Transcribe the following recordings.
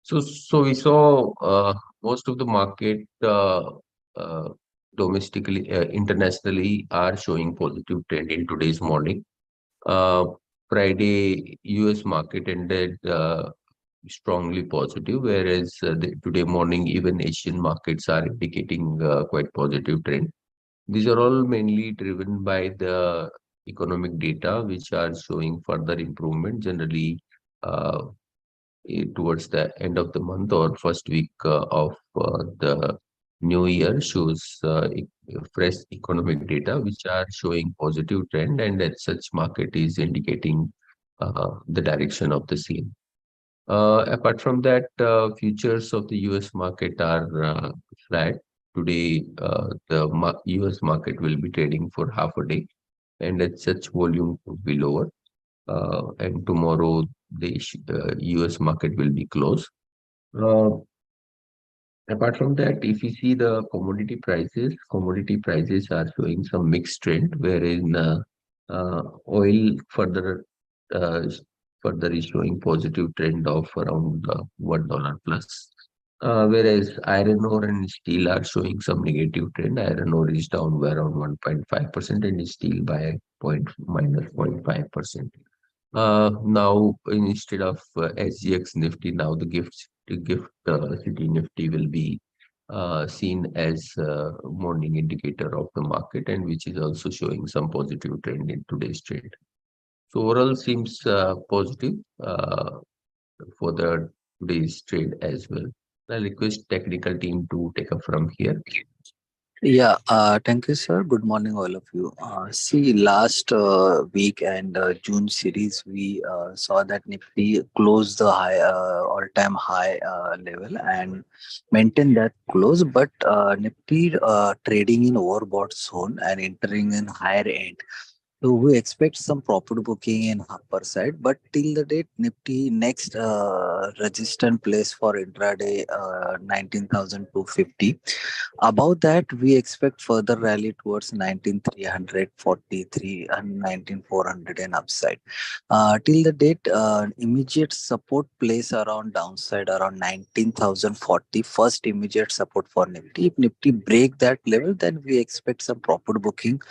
So we saw most of the market uh, domestically, internationally are showing positive trend in today's morning. Uh, Friday, US market ended strongly positive, whereas today morning even Asian markets are indicating quite positive trend. These are all mainly driven by the economic data, which are showing further improvement generally. Uh, Towards the end of the month or first week of the new year shows fresh economic data which are showing positive trend, and that such market is indicating the direction of the same. Apart from that, futures of the US market are flat. Today, the US market will be trading for half a day, and at such volume could be lower. And tomorrow, the US market will be closed. Uh, Apart from that, if you see the commodity prices are showing some mixed trend, wherein oil uh, further is showing positive trend of around $1 plus. Whereas iron ore and steel are showing some negative trend. Iron ore is down by around 1.5% and steel by point minus 0.5%. Now instead of SGX Nifty, now the gift city Nifty will be seen as morning indicator of the market, and which is also showing some positive trend in today's trade. So overall seems positive for the today's trade as well. I request technical team to take up from here. Yeah, thank you, sir. Good morning, all of you. See, last week and June series, we saw that Nifty closed the high, all-time high level and maintained that close. But Nifty trading in overbought zone and entering in higher end. So we expect some profit booking in upper side, but till the date, Nifty next resistance place for intraday 19,250. Above that, we expect further rally towards 19,343 and 19,400 and upside. Till the date, immediate support place around downside around 19,040. First immediate support for Nifty. If Nifty break that level, then we expect some profit booking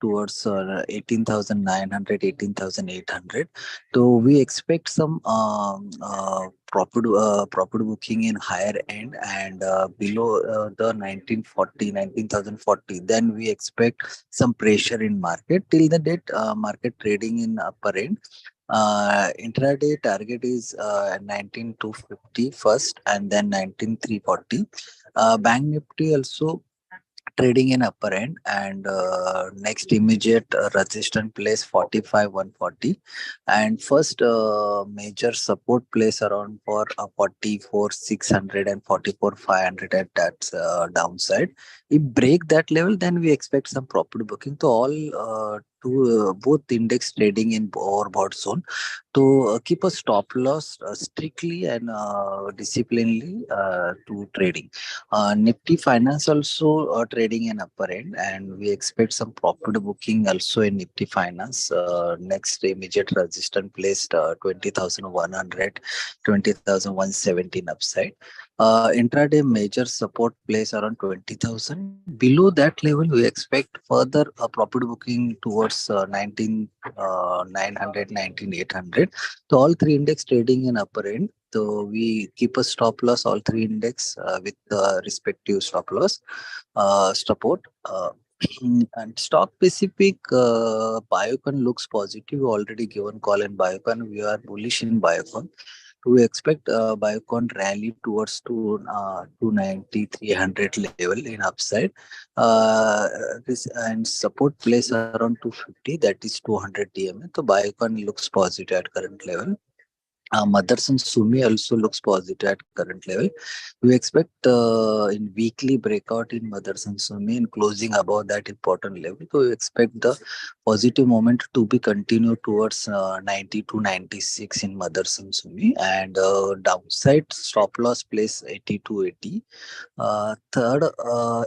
towards 18,900, so we expect some profit booking in higher end and below the 1940, 19,040. Then we expect some pressure in market. Till the date, market trading in upper end. Intraday target is 19,250 first and then 19,340. Bank Nifty also trading in upper end and next immediate resistance place 45 140 and first major support place around for 44 600 and 44 500 at that downside. If break that level, then we expect some profit booking to all to both index trading in overbought zone to keep a stop loss strictly and disciplinedly to trading. Nifty Finance also trading in upper end, and we expect some profit booking also in Nifty Finance. Next immediate resistance placed 20,100, upside. Intraday major support place around 20,000. Below that level, we expect further profit booking towards 19 900, So all three index trading in upper end. So we keep a stop loss all three index with respective stop loss support. And stock specific Biocon looks positive. Already given call in Biocon. We are bullish in Biocon. We expect Biocon rally towards to 290 level in upside. And support place around 250, that is 200 DMA. So Biocon looks positive at current level. Motherson Sumi also looks positive at current level. We expect in weekly breakout in Motherson Sumi and closing above that important level. So we expect the positive moment to be continued towards 90 to 96 in Motherson Sumi and downside stop loss place 80 to 80. Third,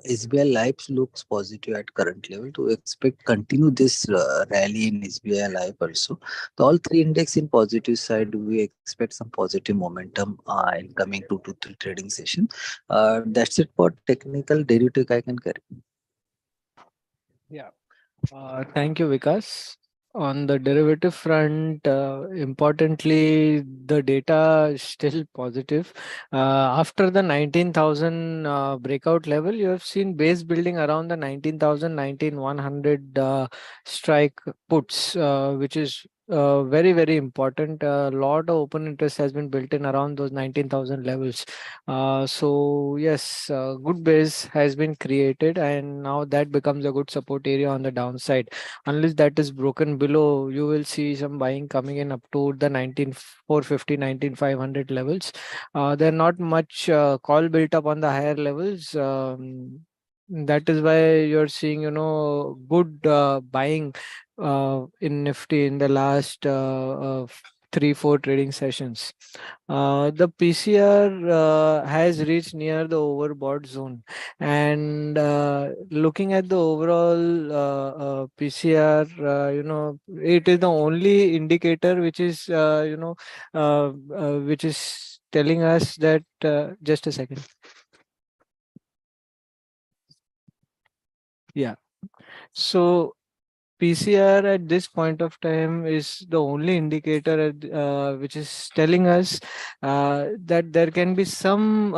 SBI Life looks positive at current level. To expect continue this rally in SBI Life also. So all three index in positive side, we expect some positive momentum in coming 2 to 3 trading session. That's it for technical derivative I can carry. Yeah. Thank you, Vikas. On the derivative front, importantly, the data is still positive. After the 19,000 breakout level, you have seen base building around the 19,000, 19,100 strike puts, which is very, very important. A lot of open interest has been built in around those 19,000 levels. So yes, good base has been created, and now that becomes a good support area on the downside. Unless that is broken below, you will see some buying coming in up to the 19,450, 19,500 levels. There not much call built up on the higher levels. That is why you're seeing, good buying in Nifty in the last 3-4 trading sessions. The PCR has reached near the overbought zone, and looking at the overall PCR, it is the only indicator which is, which is telling us that. Just a second. Yeah. So PCR at this point of time is the only indicator which is telling us that there can be some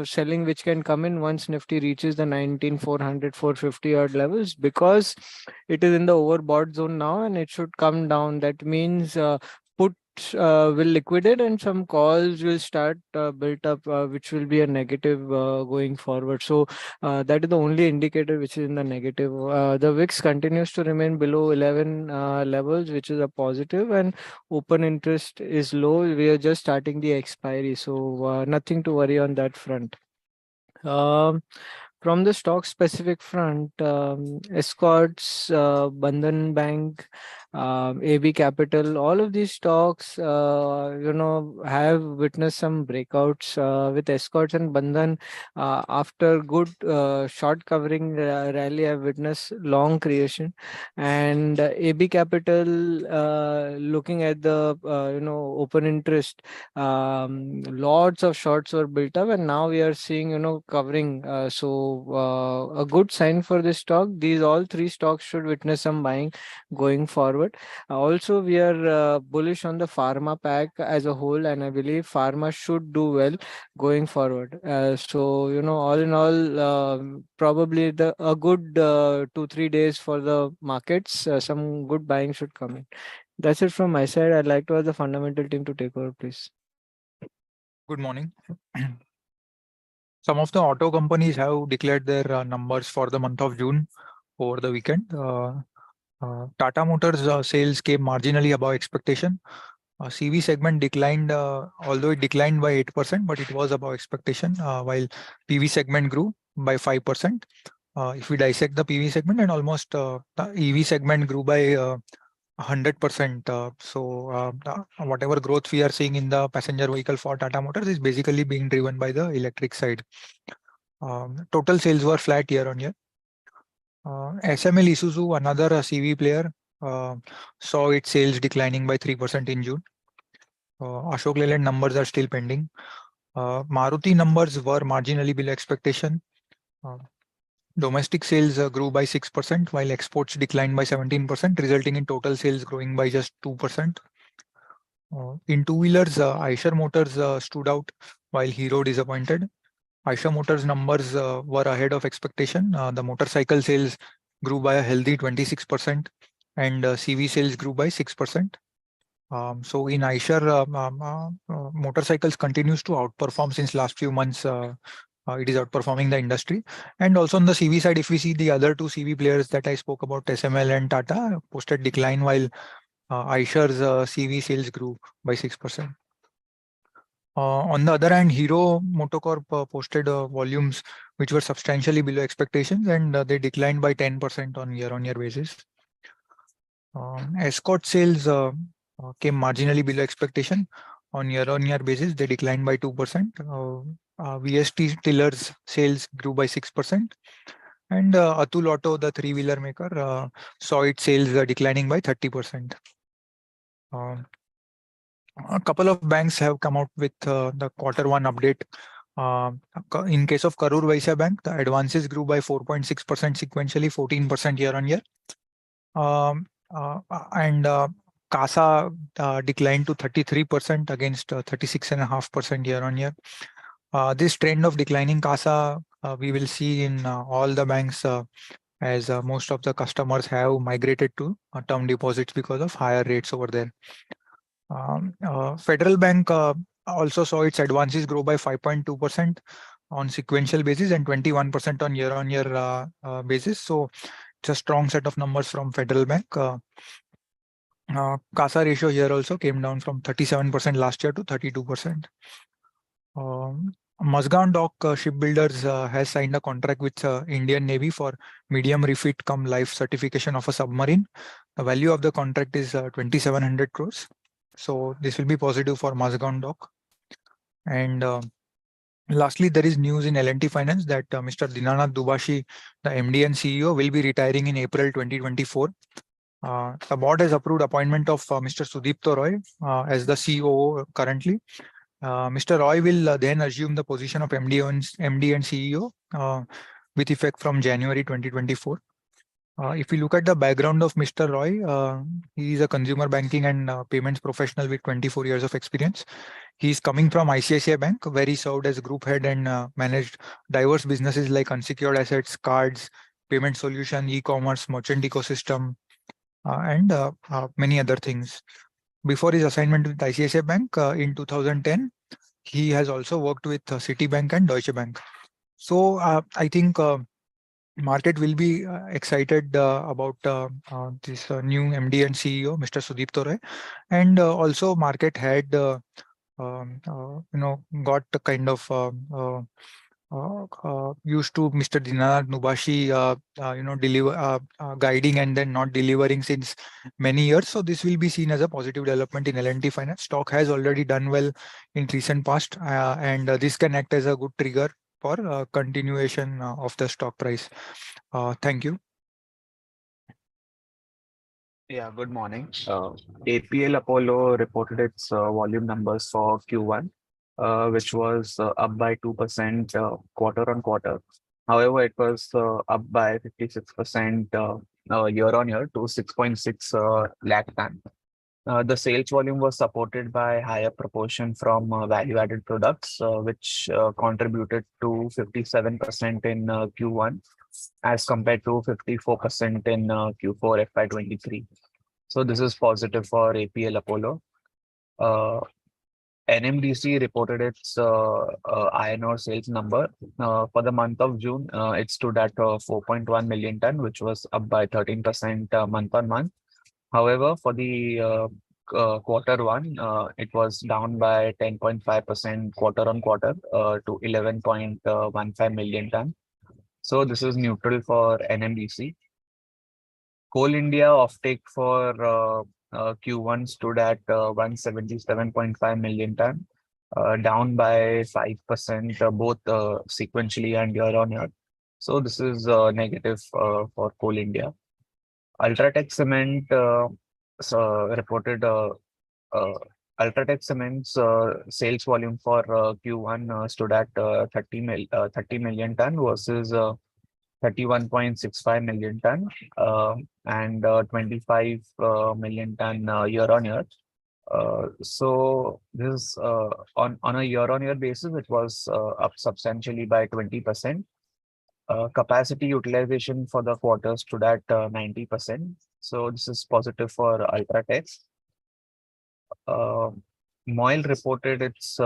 selling which can come in once Nifty reaches the 19,400, 450 odd levels, because it is in the overbought zone now and it should come down. That means puts will liquidate and some calls will start built up, which will be a negative going forward. So that is the only indicator which is in the negative. The VIX continues to remain below 11 levels, which is a positive, and open interest is low. We are just starting the expiry, so nothing to worry on that front. From the stock specific front, Escorts, Bandhan Bank, AB Capital, all of these stocks, have witnessed some breakouts. With Escorts and Bandhan, after good short covering rally, have witnessed long creation, and AB Capital, looking at the open interest, lots of shorts were built up, and now we are seeing covering. A good sign for this stock. These all three stocks should witness some buying going forward. Also, we are bullish on the pharma pack as a whole, and I believe pharma should do well going forward. All in all, probably a good 2-3 days for the markets. Some good buying should come in. That's it from my side. I'd like to ask the fundamental team to take over, please. Good morning. Some of the auto companies have declared their numbers for the month of June over the weekend. Tata Motors sales came marginally above expectation. CV segment declined, although it declined by 8%, but it was above expectation, while PV segment grew by 5%. If we dissect the PV segment, and almost the EV segment grew by 100%. Whatever growth we are seeing in the passenger vehicle for Tata Motors is basically being driven by the electric side. Total sales were flat year on year. SML Isuzu, another CV player, saw its sales declining by 3% in June. Ashok Leyland numbers are still pending. Maruti numbers were marginally below expectation. Domestic sales grew by 6%, while exports declined by 17%, resulting in total sales growing by just 2%. In two-wheelers, Eicher Motors stood out, while Hero disappointed. Eicher Motors numbers were ahead of expectation. The motorcycle sales grew by a healthy 26%, and CV sales grew by 6%. So in Eicher, motorcycles continues to outperform since last few months. It is outperforming the industry. And also on the CV side, if we see the other two CV players that I spoke about, SML and Tata, posted decline, while Eicher's CV sales grew by 6%. On the other hand, Hero Motocorp posted volumes which were substantially below expectations, and they declined by 10% on year-on-year basis. Escort sales came marginally below expectation. On year-on-year basis, they declined by 2%. VST Tillers sales grew by 6%. And Atul Auto, the three-wheeler maker, saw its sales declining by 30%. A couple of banks have come out with the Q1 update. In case of Karur Vysya Bank, the advances grew by 4.6% sequentially, 14% year on year. And CASA declined to 33% against 36.5% year on year. This trend of declining CASA we will see in all the banks as most of the customers have migrated to term deposits because of higher rates over there. Federal Bank also saw its advances grow by 5.2% on sequential basis and 21% on year-on-year basis. So it's a strong set of numbers from Federal Bank. CASA ratio here also came down from 37% last year to 32%. Mazgaon Dock Shipbuilders has signed a contract with Indian Navy for medium refit cum life certification of a submarine. The value of the contract is 2,700 crores. So this will be positive for Mazgaon Dock. And lastly, there is news in L&T Finance that Mr. Dinanath Dubashi, the MD and CEO, will be retiring in April 2024. The board has approved appointment of Mr. Sudipto Roy as the COO currently. Mr. Roy will then assume the position of MD and CEO with effect from January 2024. If we look at the background of Mr. Roy, he is a consumer banking and payments professional with 24 years of experience. He is coming from ICICI Bank, where he served as group head and managed diverse businesses like unsecured assets, cards, payment solution, e-commerce, merchant ecosystem, and many other things. Before his assignment with ICICI Bank in 2010, he has also worked with Citibank and Deutsche Bank. So I think market will be excited about this new MD and CEO, Mr. Sudipto Roy, and also market had got a kind of used to Mr. Dinanath Dubashi guiding and then not delivering since many years. So this will be seen as a positive development in L&T Finance. Stock has already done well in recent past, and this can act as a good trigger for continuation of the stock price. Thank you. Yeah, good morning. APL Apollo reported its volume numbers for Q1, which was up by 2% quarter on quarter. However, it was up by 56% year on year to 6.6 lakh ton. The sales volume was supported by higher proportion from value-added products, which contributed to 57% in Q1 as compared to 54% in Q4 FY23. So this is positive for APL Apollo. NMDC reported its iron ore sales number. For the month of June, it stood at 4.1 million ton, which was up by 13% month on month. However, for the Q1, it was down by 10.5% quarter on quarter to 11.15 million ton. So this is neutral for NMDC. Coal India offtake for Q1 stood at 177.5 million ton, down by 5% both sequentially and year on year. So this is negative for Coal India. Ultratech Cement reported Ultratech Cement's sales volume for Q1 stood at 30 million ton versus 31.65 million ton and 25 million ton year on year. So this on a year on year basis, it was up substantially by 20%. Capacity utilization for the quarter stood at 90%. So this is positive for Ultratech. MOIL reported its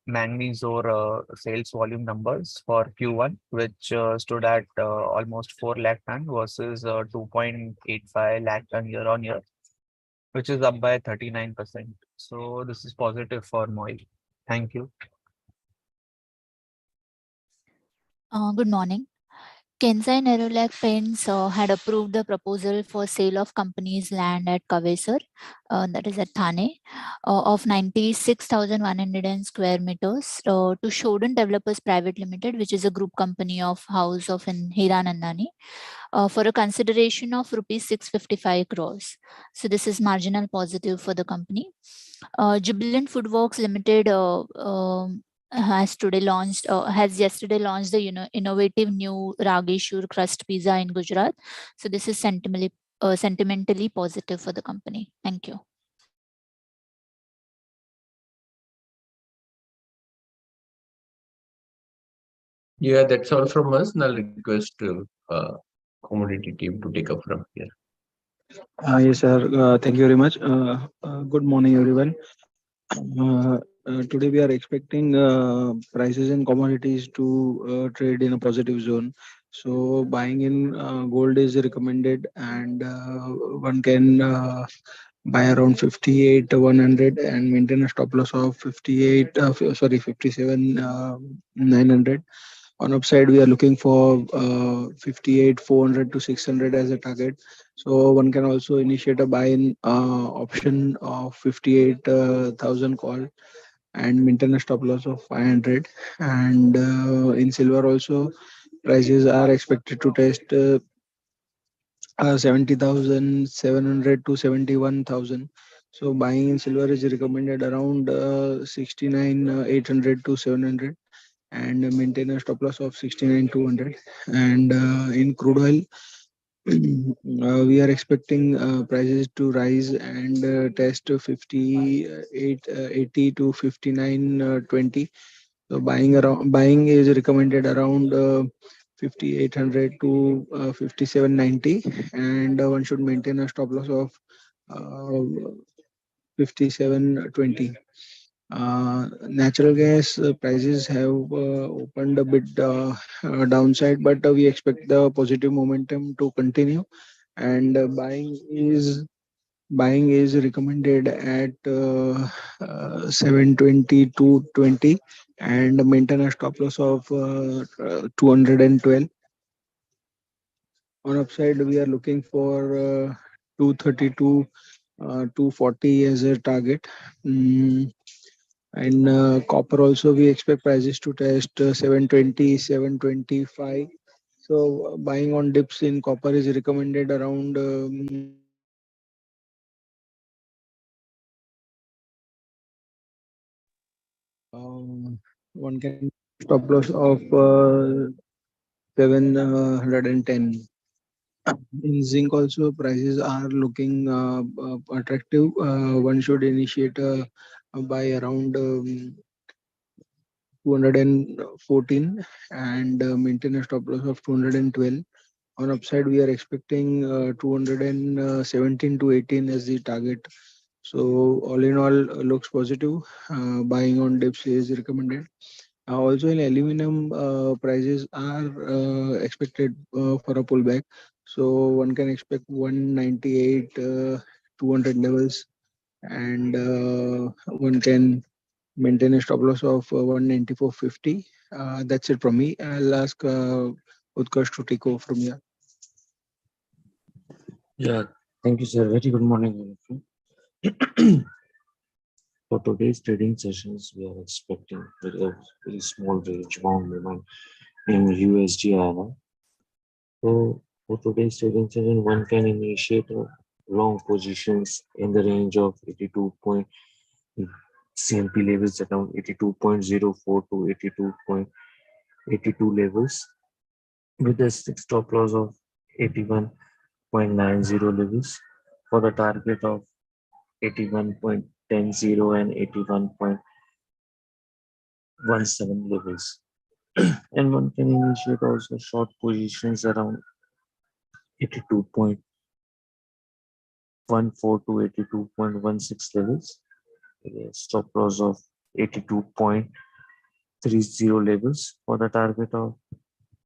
manganese ore sales volume numbers for Q1, which stood at almost 4 lakh ton versus 2.85 lakh ton year on year, which is up by 39%. So this is positive for MOIL. Thank you. Good morning. Kansai Nerolac Paints had approved the proposal for sale of company's land at Kavesar, that is at Thane, of 96,100 square meters to Shodan Developers Private Limited, which is a group company of House of Hiranandani, for a consideration of rupees 655 crores. So this is marginal positive for the company. Jubilant Foodworks Limited has yesterday launched the innovative new Rageshwar crust pizza in Gujarat. So this is sentimentally positive for the company. Thank you. Yeah, that's all from us. And I'll request commodity team to take up from here. Yes, sir. Thank you very much. Good morning, everyone. Today we are expecting prices in commodities to trade in a positive zone. So buying in gold is recommended, and one can buy around 58 100 and maintain a stop loss of 58 sorry 57 900. On upside, we are looking for 58 400 to 600 as a target. So one can also initiate a buy-in option of 58,000 call and maintain a stop loss of 500. And in silver also, prices are expected to test 70,700 to 71,000. So buying in silver is recommended around 69 800 to 700 and maintain a stop loss of 69 200. And in crude oil, we are expecting prices to rise and test 58 80 to 59 20. So buying is recommended around 5800 to 5790, and one should maintain a stop loss of 5720. Natural gas prices have opened a bit downside, but we expect the positive momentum to continue. And buying is recommended at 720 to 20, and maintain a stop loss of 212. On upside, we are looking for 232 240 as a target. And copper also, we expect prices to test 720, 725. So buying on dips in copper is recommended around one can stop loss of 710. In zinc also, prices are looking attractive. One should initiate a buy around 214 and maintain a stop loss of 212. On upside, we are expecting 217 to 18 as the target. So all in all, looks positive. Buying on dips is recommended. Also in aluminum, prices are expected for a pullback. So one can expect 198, 200 levels, and one can maintain a stop loss of 194.50. That's it from me. I'll ask Utkarsh to take over from here. Yeah, thank you, sir. Very good morning, all of you. For today's trading sessions, we are expecting very small range bound movement in USD INR. So for today's trading session, one can initiate long positions in the range of 82 point CMP levels around 82.04 to 82.82 levels with a stop loss of 81.90 levels for a target of 81.10 and 81.17 levels. And one can initiate also short positions around 82.14 to 82.16 levels with a stop loss of 82.30 levels for the target of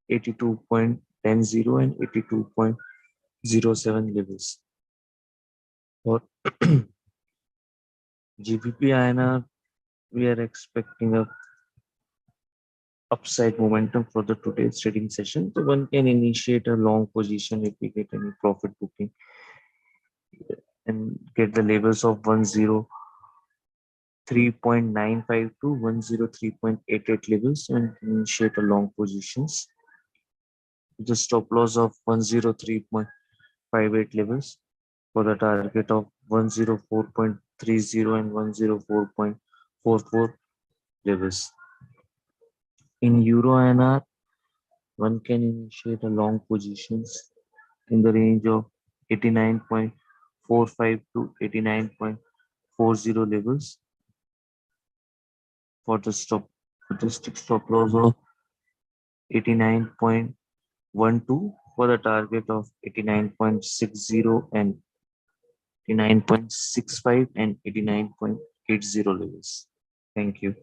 82.10 and 82.07 levels. For GBP INR, we are expecting a upside momentum for the today's trading session. So one can initiate a long position if we get any profit booking and get the levels of 103.95 to 103.88 levels and initiate a long positions. The stop loss of 103.58 levels for the target of 104.30 and 104.44 levels. In Euro INR, one can initiate a long positions in the range of 89.45 to 89.40 levels for the stop loss of 89.12 for the target of 89.60 and 89.65 and 89.80 levels. Thank you.